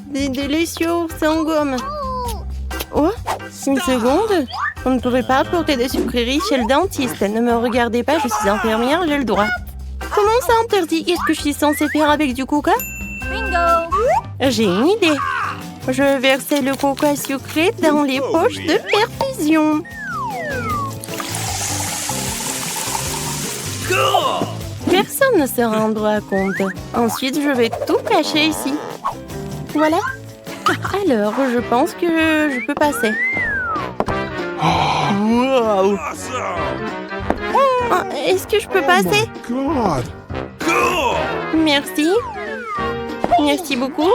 Des délicieux sans gomme. Oh, une seconde. On ne pourrait pas apporter des sucreries chez le dentiste. Ne me regardez pas, je suis infirmière, j'ai le droit. Comment ça interdit? Qu'est-ce que je suis censée faire avec du coca? Bingo! J'ai une idée. Je vais verser le coca sucré dans les poches de perfusion. Personne ne se rendra compte. Ensuite, je vais tout cacher ici. Voilà. Alors, je pense que je peux passer. Wow. Est-ce que je peux passer? Merci. Merci beaucoup.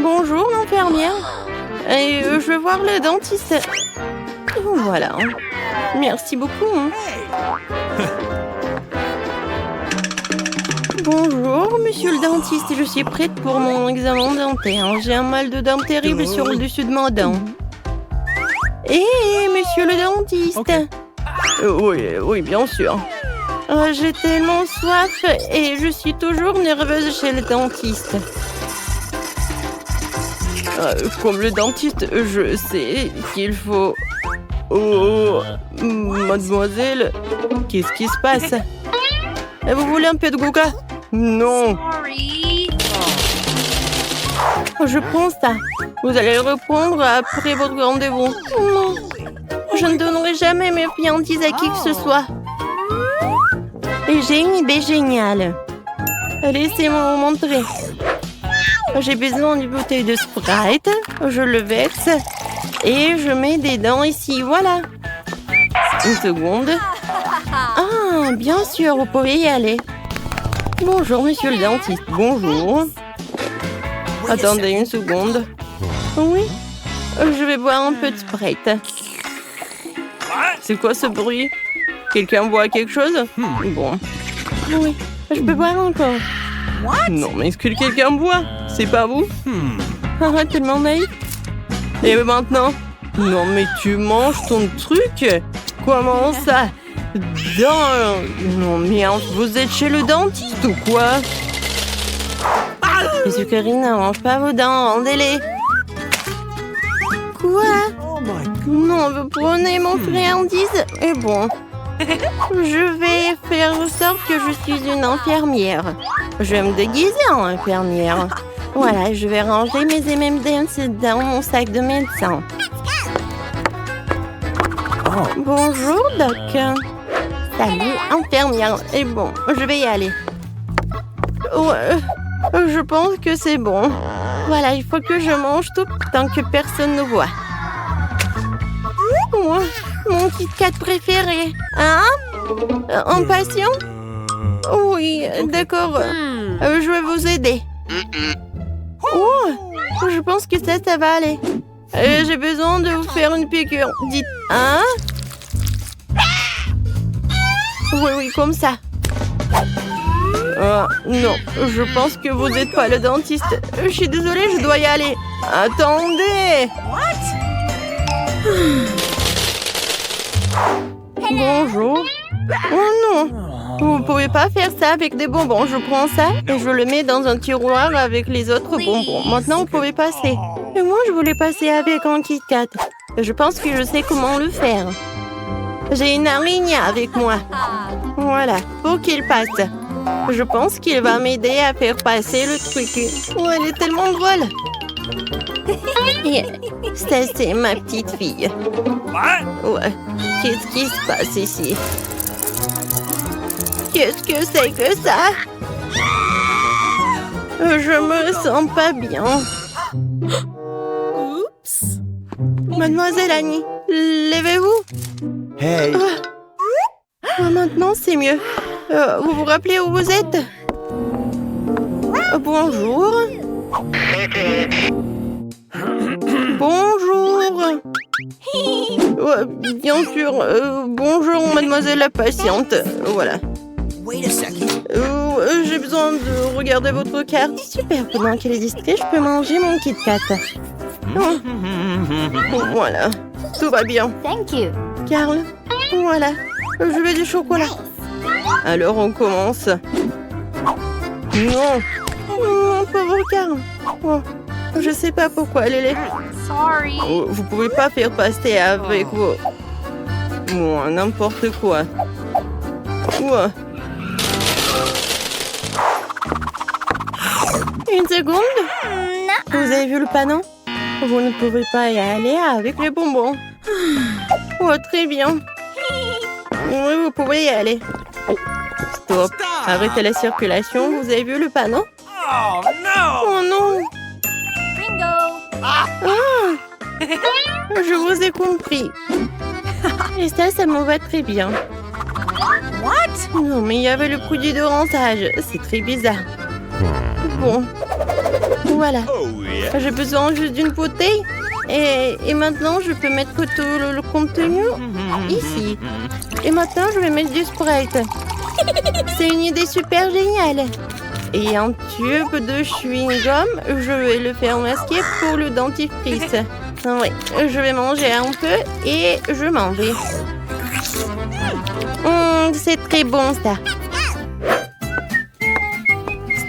Bonjour, l'infirmière. Et je veux voir le dentiste. Voilà. Merci beaucoup. Bonjour, monsieur le dentiste. Je suis prête pour mon examen dentaire. J'ai un mal de dents terrible sur le dessus de ma dent. Hé, monsieur le dentiste. Okay. Oui, bien sûr. J'ai tellement soif et je suis toujours nerveuse chez le dentiste. Comme le dentiste, je sais qu'il faut... Oh, mademoiselle, qu'est-ce qui se passe? Vous voulez un peu de coca? Non. Sorry. Je prends ça. Vous allez le reprendre après votre rendez-vous. Non. Je ne donnerai jamais mes friandises à qui que ce soit. Et j'ai une idée géniale. Laissez-moi vous montrer. J'ai besoin d'une bouteille de Sprite. Je le verse. Et je mets des dents ici. Voilà. Une seconde. Ah, bien sûr, vous pouvez y aller. Bonjour, monsieur le dentiste. Bonjour. Attendez une seconde. Oui, je vais boire un peu de Sprite. C'est quoi ce bruit? Quelqu'un boit quelque chose? Bon. Oui, je peux boire encore. Non, mais est-ce que quelqu'un boit? C'est pas vous? Ah, tellement naïf. Et maintenant? Non, mais tu manges ton truc? Comment ça? Non, mais vous êtes chez le dentiste ou quoi? Les sucreries ne mangent pas vos dents, rendez-les. Quoi? Non, vous prenez mon friandise? Et bon, je vais faire en sorte que je suis une infirmière. Je vais me déguiser en infirmière. Voilà, je vais ranger mes M&M's dans mon sac de médecin. Bonjour, Doc. Salut, infirmière. Et bon, je vais y aller. Ouais, je pense que c'est bon. Voilà, il faut que je mange tout tant que personne ne voit. Oh, mon Kit Kat préféré. Hein? Impatient? Oui, d'accord. Je vais vous aider. Oh, je pense que ça va aller. J'ai besoin de vous faire une piqûre. Dites, hein? Oui, comme ça. Non, je pense que vous n'êtes pas le dentiste. Je suis désolée, je dois y aller. Attendez! Bonjour. Oh non! Vous ne pouvez pas faire ça avec des bonbons. Je prends ça et je le mets dans un tiroir avec les autres bonbons. Maintenant, vous pouvez passer. Et moi, je voulais passer avec un Kit Kat. Je pense que je sais comment le faire. J'ai une araignée avec moi. Voilà, pour qu'il passe. Je pense qu'il va m'aider à faire passer le truc. Oh, elle est tellement drôle. Et ça, c'est ma petite fille. Ouais, qu'est-ce qui se passe ici? Qu'est-ce que c'est que ça? Je me sens pas bien. Oups. Mademoiselle Annie, levez-vous. Hey. Maintenant, c'est mieux. Vous vous rappelez où vous êtes? Bonjour. Bonjour. Bien sûr. Bonjour, mademoiselle la patiente. Voilà. J'ai besoin de regarder votre carte. Super, pendant qu'elle est distraite, je peux manger mon Kit Kat. Voilà, tout va bien. Thank you. Carl, voilà, je veux du chocolat. Alors on commence. Non, mon pauvre le cas. Oh, je sais pas pourquoi, Lélé. Sorry. Oh, vous pouvez pas faire passer avec vos... Oh, n'importe quoi. Oh. Une seconde. Vous avez vu le panneau? Vous ne pouvez pas y aller avec les bonbons. Oh, très bien. Oui, vous pouvez y aller. Stop. Arrêtez la circulation. Vous avez vu le panneau? Oh no! Oh non. Bingo. Ah, je vous ai compris. Et ça me va très bien. What? Non, mais il y avait le produit de rinçage. C'est très bizarre. Bon. Voilà. Oh yeah! J'ai besoin juste d'une bouteille. Et maintenant, je peux mettre tout le contenu ici. Et maintenant, je vais mettre du Sprite. C'est une idée super géniale. Et un tube de chewing-gum, je vais le faire masquer pour le dentifrice. Oui, je vais manger un peu et je m'en vais. C'est très bon, ça.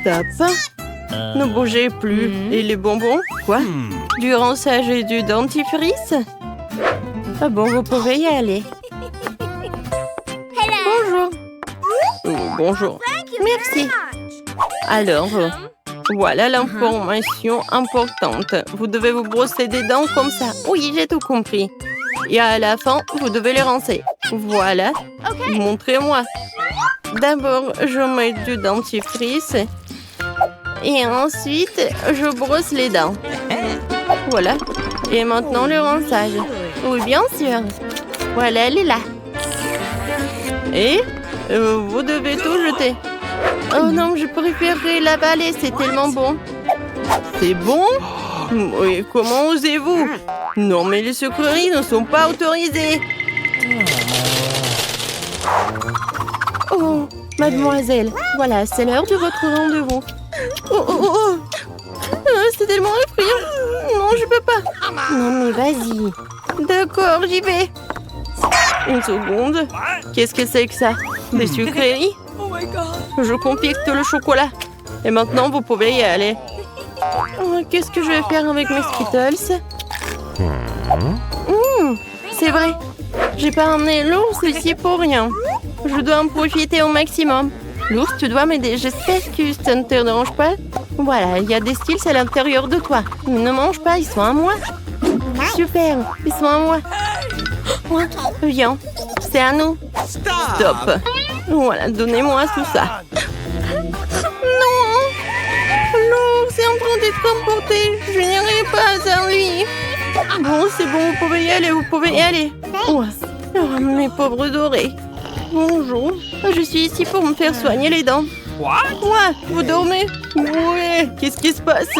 Stop. Ne bougez plus. Et les bonbons? Quoi? Du rinçage et du dentifrice? Ah bon, vous pouvez y aller. Bonjour. Oh, bonjour. Merci. Alors, voilà l'information importante. Vous devez vous brosser des dents comme ça. Oui, j'ai tout compris. Et à la fin, vous devez les rincer. Voilà. Montrez-moi. D'abord, je mets du dentifrice. Et ensuite, je brosse les dents. Voilà. Et maintenant, le rinçage. Oui, bien sûr. Voilà, elle est là. Et vous devez tout jeter. Oh non, je préférerais l'avaler, c'est tellement bon. C'est bon? Oui, comment osez-vous? Non, mais les sucreries ne sont pas autorisées. Oh, mademoiselle, voilà, c'est l'heure de votre rendez-vous. Oh, oh, oh. C'est tellement effrayant. Non, je peux pas. Non, mais vas-y. D'accord, j'y vais. Une seconde. Qu'est-ce que c'est que ça? Des sucreries? Je compacte le chocolat. Et maintenant, vous pouvez y aller. Oh, qu'est-ce que je vais faire avec mes Skittles? C'est vrai. J'ai pas emmené l'ours ici pour rien. Je dois en profiter au maximum. L'ours, tu dois m'aider. J'espère que ça ne te dérange pas. Voilà, il y a des Skittles à l'intérieur de toi. Ne mange pas, ils sont à moi. Super, ils sont à moi. Viens, c'est à nous. Stop. Voilà, donnez-moi tout ça. Non! L'ours est en train d'être emporté. Je n'irai pas sans lui. Bon, c'est bon, vous pouvez y aller, vous pouvez y aller. Oh, mes pauvres dorés. Bonjour, je suis ici pour me faire soigner les dents. Quoi? Vous dormez? Oui, qu'est-ce qui se passe?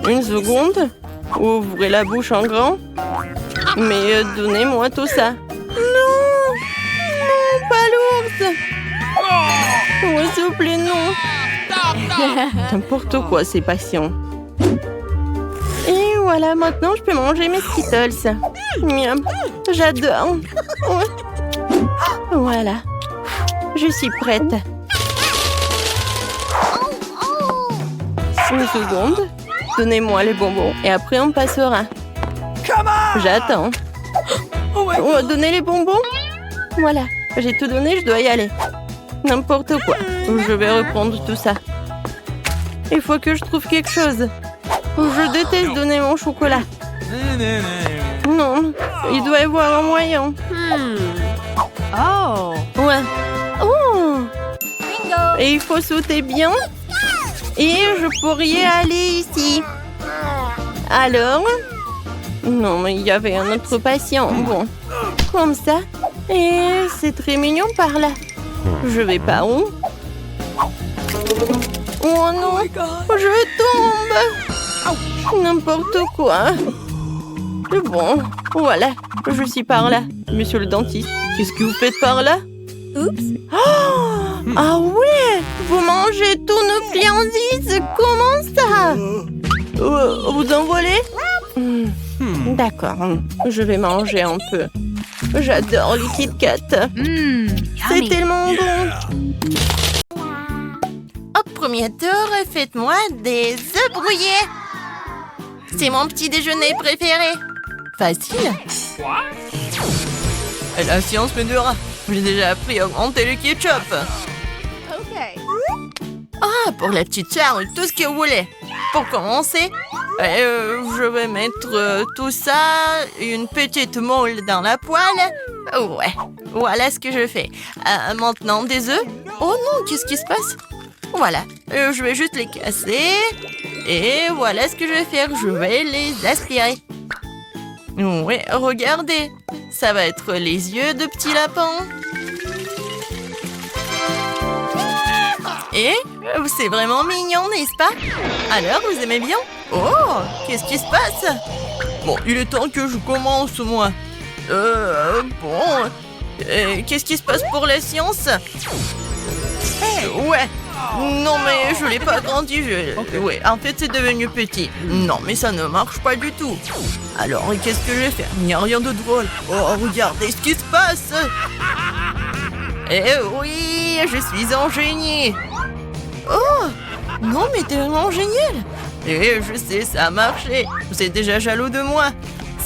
Une seconde. Ouvrez la bouche en grand. Mais donnez-moi tout ça. Non! Non, pas l'ours! Oh, s'il vous plaît, non! N'importe quoi, ces patients. Et voilà, maintenant, je peux manger mes Skittles. Miam, j'adore. Ouais. Voilà. Je suis prête. Une seconde. Donnez-moi les bonbons et après on passera. J'attends. Oh, donnez les bonbons. Voilà, j'ai tout donné, je dois y aller. N'importe quoi. Je vais reprendre tout ça. Il faut que je trouve quelque chose. Je déteste donner mon chocolat. Non, il doit y avoir un moyen. Oh. Ouais. Oh. Bingo. Et il faut sauter bien. Et je pourrais y aller ici. Alors? Non, mais il y avait un autre patient. Bon, comme ça. Et c'est très mignon par là. Je vais par où? Oh non, je tombe. N'importe quoi. Bon, voilà, je suis par là. Monsieur le dentiste, qu'est-ce que vous faites par là? Oups. Oh, ah ouais, vous mangez tous nos friandises. Comment ça? Vous en volez? D'accord, je vais manger un peu. J'adore les Kit Kat. C'est Yummy. tellement bon. Au premier tour, faites-moi des œufs brouillée. C'est mon petit déjeuner préféré. Facile. La science me dira. J'ai déjà appris à augmenter le ketchup. Okay. Ah, pour la petite sœur, tout ce que vous voulez. Pour commencer, je vais mettre tout ça, une petite moule dans la poêle. Ouais, voilà ce que je fais. Maintenant, des œufs. Oh non, qu'est-ce qui se passe? Voilà, je vais juste les casser. Et voilà ce que je vais faire, je vais les aspirer. Ouais, regardez, ça va être les yeux de petits lapins. Et c'est vraiment mignon, n'est-ce pas? Alors, vous aimez bien? Oh, qu'est-ce qui se passe? Bon, il est temps que je commence, moi. Bon, qu'est-ce qui se passe pour la science? Ouais. Non, mais je l'ai pas agrandi. Ouais, en fait, c'est devenu petit. Non, mais ça ne marche pas du tout. Alors, qu'est-ce que je vais faire? Il n'y a rien de drôle. Oh, regardez ce qui se passe. Eh oui, je suis un génie. Oh, non, mais t'es vraiment génial. Et je sais, ça a marché. Vous êtes déjà jaloux de moi.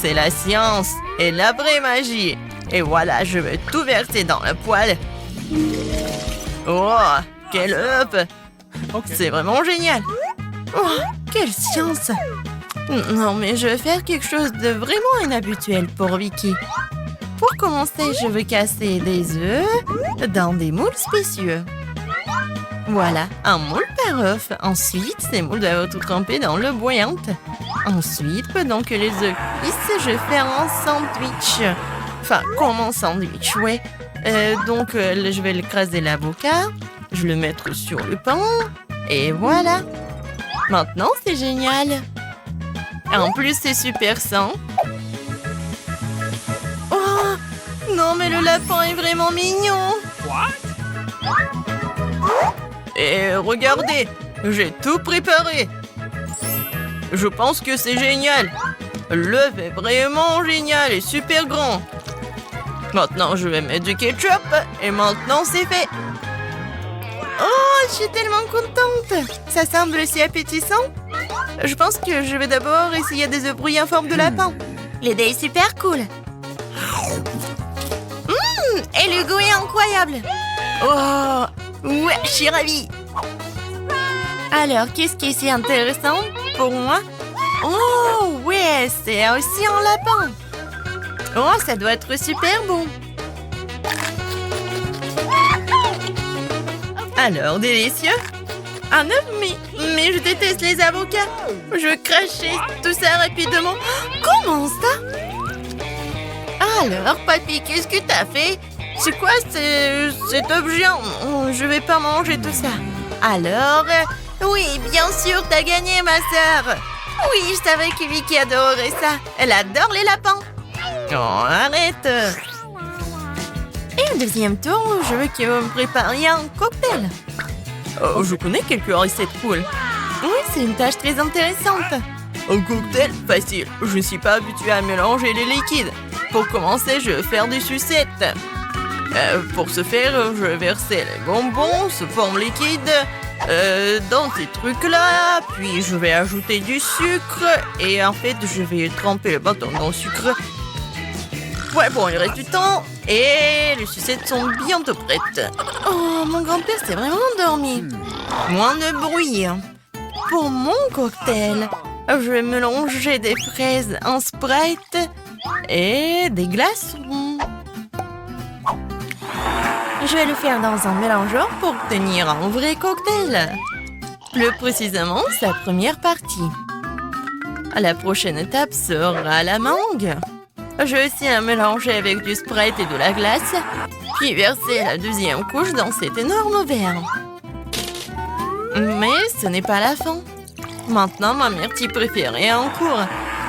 C'est la science et la vraie magie. Et voilà, je vais tout verser dans la poêle. Oh, quel up! C'est vraiment génial. Oh, quelle science! Non, mais je vais faire quelque chose de vraiment inhabituel pour Vicky. Pour commencer, je vais casser des œufs dans des moules spécieux. Voilà, un moule par œuf. Ensuite, ces moules doivent être trempés dans l'eau bouillante. Ensuite, pendant que les œufs cuisent, je fais un sandwich. Enfin, comme un sandwich, ouais. Donc, je vais écraser l'avocat. Je vais le mettre sur le pain. Et voilà. Maintenant, c'est génial. En plus, c'est super sain. Oh, non, mais le lapin est vraiment mignon. Et regardez, j'ai tout préparé. Je pense que c'est génial. L'œuf est vraiment génial et super grand. Maintenant, je vais mettre du ketchup. Et maintenant, c'est fait. Oh, je suis tellement contente. Ça semble si appétissant. Je pense que je vais d'abord essayer des œufs brouillés en forme de lapin. L'idée est super cool. Et le goût est incroyable. Oh, ouais, je suis ravie. Alors, qu'est-ce qui est si intéressant pour moi? Oh, ouais, c'est aussi un lapin. Oh, ça doit être super bon. Alors, délicieux. Un œuf, mais je déteste les avocats. Je veux cracher tout ça rapidement. Comment ça? Alors, papy, qu'est-ce que t'as fait? C'est quoi cet objet? Je vais pas manger tout ça. Alors, oui, bien sûr, t'as gagné, ma sœur. Oui, je savais que Vicky adorerait ça. Elle adore les lapins. Oh, arrête. Et au deuxième tour, je veux que vous me prépariez un cocktail. Oh, je connais quelques recettes cool. Oui, c'est une tâche très intéressante. Un cocktail? Facile. Je ne suis pas habituée à mélanger les liquides. Pour commencer, je vais faire des sucettes. Pour ce faire, je vais verser les bonbons sous forme liquide dans ces trucs-là. Puis, je vais ajouter du sucre. Et en fait, je vais tremper le bâton dans le sucre. Ouais, bon, il reste du temps. Et les sucettes sont bientôt prêtes. Oh, mon grand-père s'est vraiment endormi. Moins de bruit. Pour mon cocktail, je vais mélanger des fraises en Sprite et des glaçons. Je vais le faire dans un mélangeur pour obtenir un vrai cocktail. Plus précisément, sa première partie. La prochaine étape sera la mangue. Je vais aussi mélanger avec du Sprite et de la glace, puis verser la deuxième couche dans cet énorme verre. Mais ce n'est pas la fin. Maintenant, ma myrtille préférée est en cours.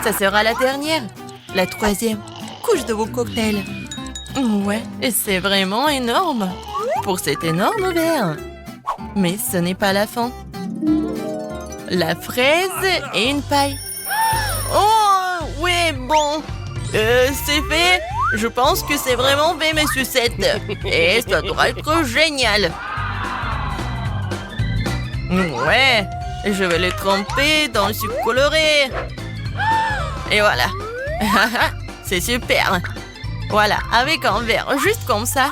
Ça sera la dernière, la troisième couche de vos cocktails. Ouais, c'est vraiment énorme pour cet énorme verre. Mais ce n'est pas la fin. La fraise et une paille. Oh, ouais, bon. C'est fait. Je pense que c'est vraiment fait, mes sucettes. Et ça doit être génial. Ouais, Et je vais le tremper dans le sucre coloré. Et voilà. C'est super. Voilà, avec un verre, juste comme ça.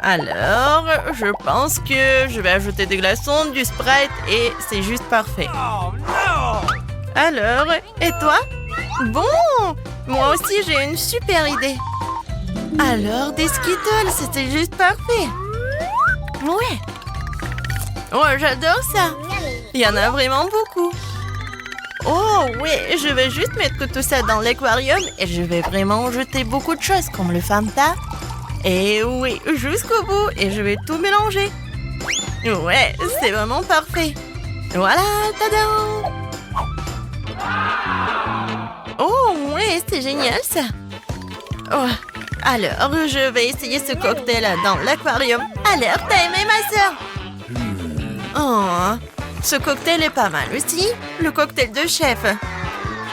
Alors, je pense que je vais ajouter des glaçons, du Sprite et c'est juste parfait. Oh no! Alors, et toi? Bon, moi aussi j'ai une super idée. Alors, des Skittles, c'était juste parfait. Ouais. Oh, j'adore ça. Il y en a vraiment beaucoup. Oh, oui, je vais juste mettre tout ça dans l'aquarium et je vais vraiment jeter beaucoup de choses comme le Fanta. Et oui, jusqu'au bout et je vais tout mélanger. Ouais, c'est vraiment parfait. Voilà, tadam! Oh, ouais, c'est génial ça. Oh, alors, je vais essayer ce cocktail dans l'aquarium. Alors, t'as aimé ma sœur? Oh, ce cocktail est pas mal aussi. Le cocktail de chef.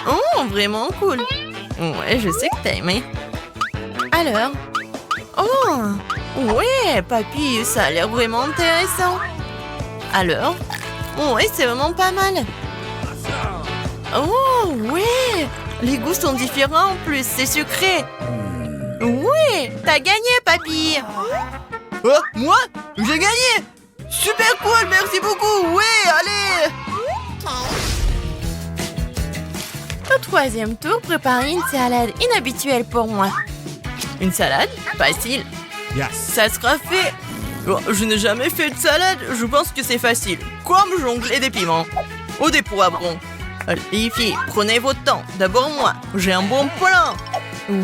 Oh, vraiment cool. Ouais, je sais que t'as aimé. Alors? Oh, ouais, papy, ça a l'air vraiment intéressant. Alors? Ouais, c'est vraiment pas mal. Oh, ouais, les goûts sont différents en plus, c'est sucré. Ouais, t'as gagné, papy. Oh, moi? J'ai gagné! Super cool, merci beaucoup! Ouais, allez! Au troisième tour, préparez une salade inhabituelle pour moi. Une salade? Facile. Yes. Ça sera fait. Oh, je n'ai jamais fait de salade, je pense que c'est facile. Comme jongler des piments. Ou des poivrons. Allez, les filles, prenez votre temps. D'abord moi, j'ai un bon plan.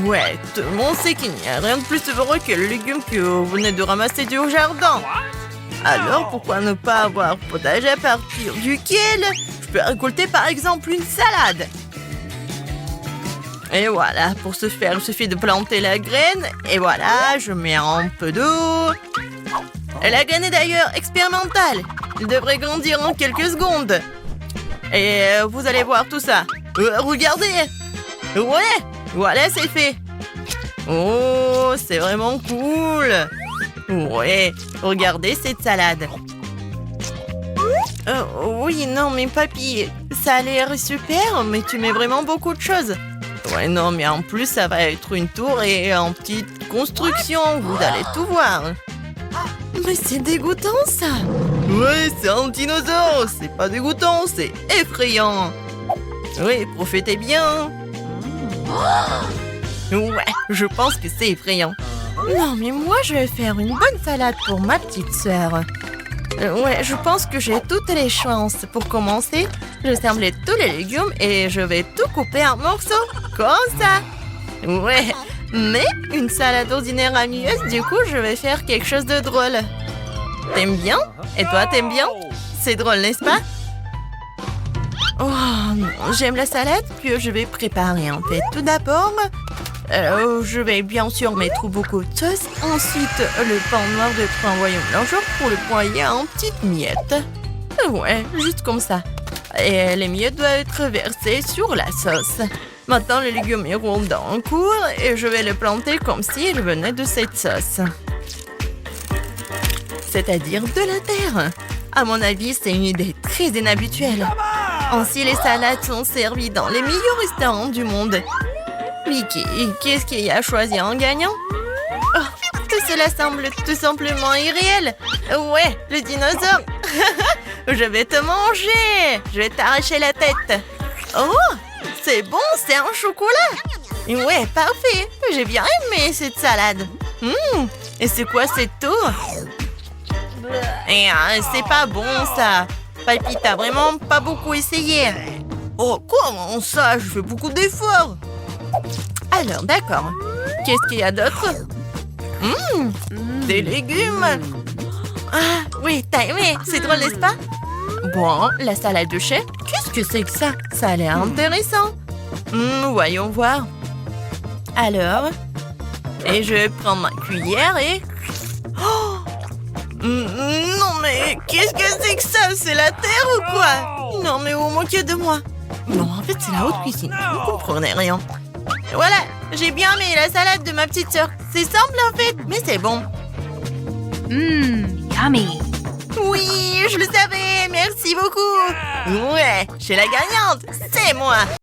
Ouais, tout le monde sait qu'il n'y a rien de plus heureux que le légume que vous venez de ramasser du jardin. Alors, pourquoi ne pas avoir potager à partir duquel je peux récolter par exemple une salade? Et voilà, pour ce faire, il suffit de planter la graine. Et voilà, je mets un peu d'eau. Et la graine est d'ailleurs expérimentale. Elle devrait grandir en quelques secondes. Et vous allez voir tout ça. Regardez. Ouais, voilà, c'est fait. Oh, c'est vraiment cool. Ouais, regardez cette salade. Oui, non, mais papy, ça a l'air super, mais tu mets vraiment beaucoup de choses. Ouais, non, mais en plus, ça va être une tour et en petite construction. Vous allez tout voir. Mais c'est dégoûtant, ça. Ouais, c'est un dinosaure. C'est pas dégoûtant, c'est effrayant. Oui, profitez bien. Ouais, je pense que c'est effrayant. Non, mais moi, je vais faire une bonne salade pour ma petite sœur. Ouais, je pense que j'ai toutes les chances. Pour commencer, je sembler tous les légumes et je vais tout couper en morceaux. Comme ça. Ouais, mais une salade ordinaire amieuse, du coup, je vais faire quelque chose de drôle. T'aimes bien? Et toi, t'aimes bien? C'est drôle, n'est-ce pas? Oh non, j'aime la salade que je vais préparer en fait. Tout d'abord, je vais bien sûr mettre beaucoup de sauce. Ensuite, le pain noir de envoyer au mélangeur pour le broyer en petites miettes. Ouais, juste comme ça. Et les miettes doivent être versées sur la sauce. Maintenant, les légumes iront dans un cours et je vais les planter comme s'ils venaient de cette sauce. C'est-à-dire de la terre. À mon avis, c'est une idée très inhabituelle. Ainsi, les salades sont servies dans les meilleurs restaurants du monde. Mickey, qu'est-ce qu'il y a choisi en gagnant? Oh, tout cela semble tout simplement irréel. Ouais, le dinosaure. Je vais te manger. Je vais t'arracher la tête. Oh, c'est bon, c'est un chocolat. Ouais, parfait. J'ai bien aimé cette salade. Et c'est quoi cette tour? C'est pas bon ça. Papy, t'as vraiment pas beaucoup essayé. Oh, comment ça? Je fais beaucoup d'efforts. Alors, d'accord. Qu'est-ce qu'il y a d'autre? Des légumes. Ah, oui, t'as aimé. C'est drôle, n'est-ce pas? Bon, la salade de chef, qu'est-ce que c'est que ça? Ça a l'air intéressant. Voyons voir. Alors, et je prends ma cuillère et... Oh! Non, mais qu'est-ce que c'est que ça? C'est la terre ou quoi? Non, mais vous moquez de moi. Non, en fait, c'est la haute cuisine. Vous comprenez rien. Voilà, j'ai bien aimé la salade de ma petite sœur. C'est simple en fait, mais c'est bon. Yummy. Oui, je le savais. Merci beaucoup. Ouais, chez la gagnante, c'est moi.